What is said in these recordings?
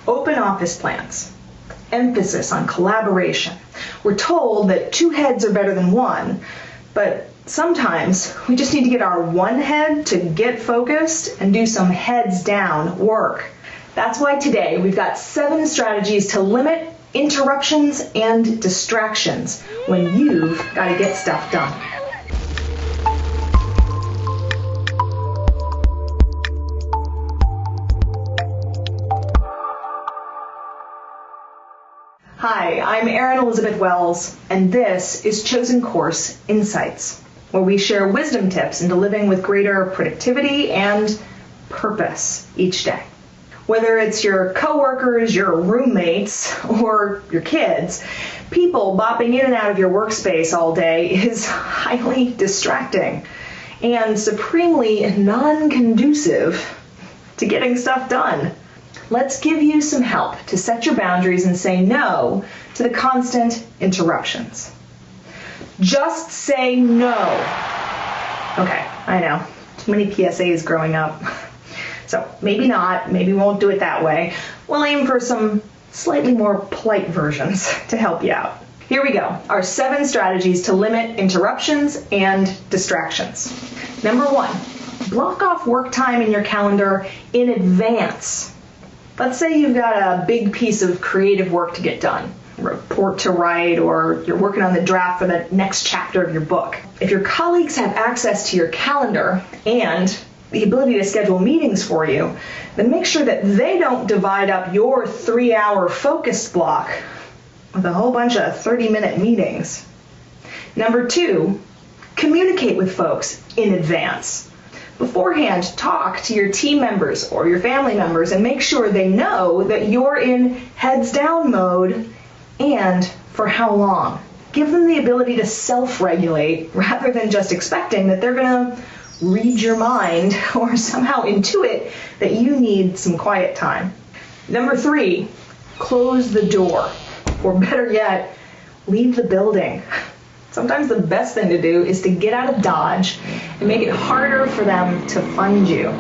Open office plans. Emphasis on collaboration. We're told that 2 heads are better than 1, but sometimes we just need to get our 1 head to get focused and do some heads down work. That's why today we've got 7 strategies to limit interruptions and distractions when you've got to get stuff done. Hi, I'm Erin Elizabeth Wells, and this is Chosen Course Insights, where we share wisdom tips into living with greater productivity and purpose each day. Whether it's your coworkers, your roommates, or your kids, people bopping in and out of your workspace all day is highly distracting and supremely non-conducive to getting stuff done. Let's give you some help to set your boundaries and say no to the constant interruptions. Just say no. Okay, I know. Too many PSAs growing up. So maybe not, maybe we won't do it that way. We'll aim for some slightly more polite versions to help you out. Here we go, our 7 strategies to limit interruptions and distractions. Number 1, block off work time in your calendar in advance. Let's say you've got a big piece of creative work to get done, a report to write, or you're working on the draft for the next chapter of your book. If your colleagues have access to your calendar and the ability to schedule meetings for you, then make sure that they don't divide up your 3-hour focused block with a whole bunch of 30-minute meetings. Number 2, communicate with folks in advance. Beforehand, talk to your team members or your family members and make sure they know that you're in heads down mode and for how long. Give them the ability to self-regulate rather than just expecting that they're going to read your mind or somehow intuit that you need some quiet time. Number 3, close the door, or better yet, leave the building. Sometimes the best thing to do is to get out of Dodge and make it harder for them to find you.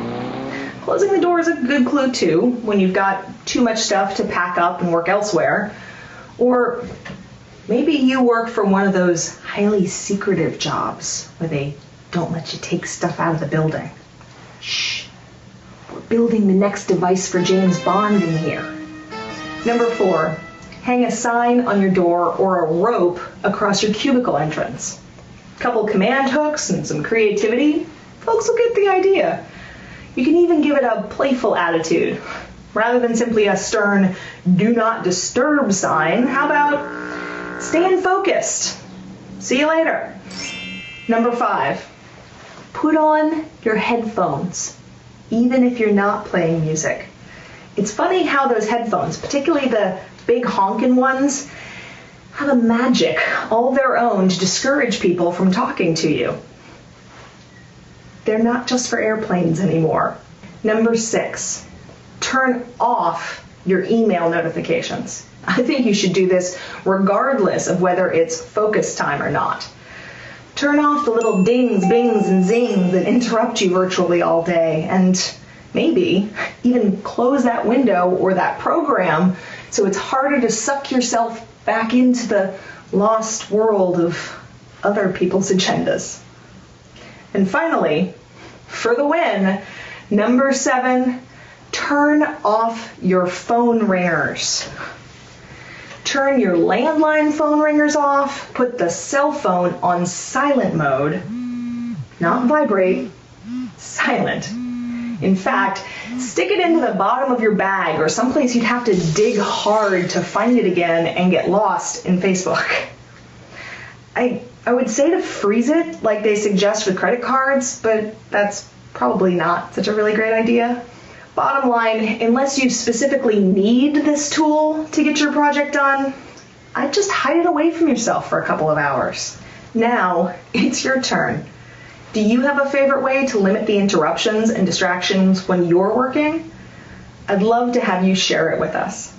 Closing the door is a good clue too when you've got too much stuff to pack up and work elsewhere. Or maybe you work for one of those highly secretive jobs where they don't let you take stuff out of the building. Shh, we're building the next device for James Bond in here. Number 4, hang a sign on your door or a rope across your cubicle entrance. A couple command hooks and some creativity, folks will get the idea. You can even give it a playful attitude. Rather than simply a stern, do not disturb sign, how about staying focused? See you later. Number 5, put on your headphones, even if you're not playing music. It's funny how those headphones, particularly the big honkin' ones, have a magic all their own to discourage people from talking to you. They're not just for airplanes anymore. Number 6, turn off your email notifications. I think you should do this regardless of whether it's focus time or not. Turn off the little dings, bings, and zings that interrupt you virtually all day, and maybe even close that window or that program so it's harder to suck yourself back into the lost world of other people's agendas. And finally, for the win, number 7, turn off your phone ringers. Turn your landline phone ringers off, put the cell phone on silent mode, not vibrate, silent. In fact, stick it into the bottom of your bag or someplace you'd have to dig hard to find it again and get lost in Facebook. I would say to freeze it like they suggest with credit cards, but that's probably not such a really great idea. Bottom line, unless you specifically need this tool to get your project done, I'd just hide it away from yourself for a couple of hours. Now, it's your turn. Do you have a favorite way to limit the interruptions and distractions when you're working? I'd love to have you share it with us.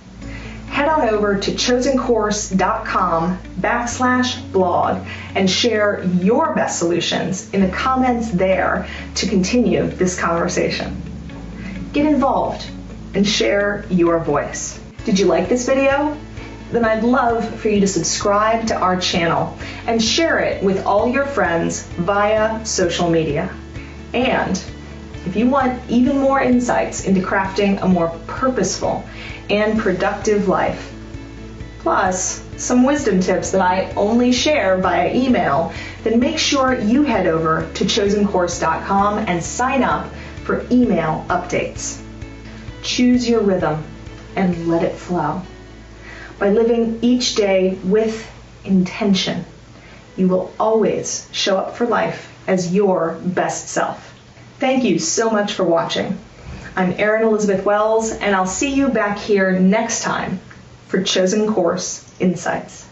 Head on over to chosencourse.com/blog and share your best solutions in the comments there to continue this conversation. Get involved. and share your voice. Did you like this video? Then I'd love for you to subscribe to our channel and share it with all your friends via social media. And if you want even more insights into crafting a more purposeful and productive life, plus some wisdom tips that I only share via email, then make sure you head over to chosencourse.com and sign up for email updates. Choose your rhythm and let it flow. By living each day with intention, you will always show up for life as your best self. Thank you so much for watching. I'm Erin Elizabeth Wells, and I'll see you back here next time for Chosen Course Insights.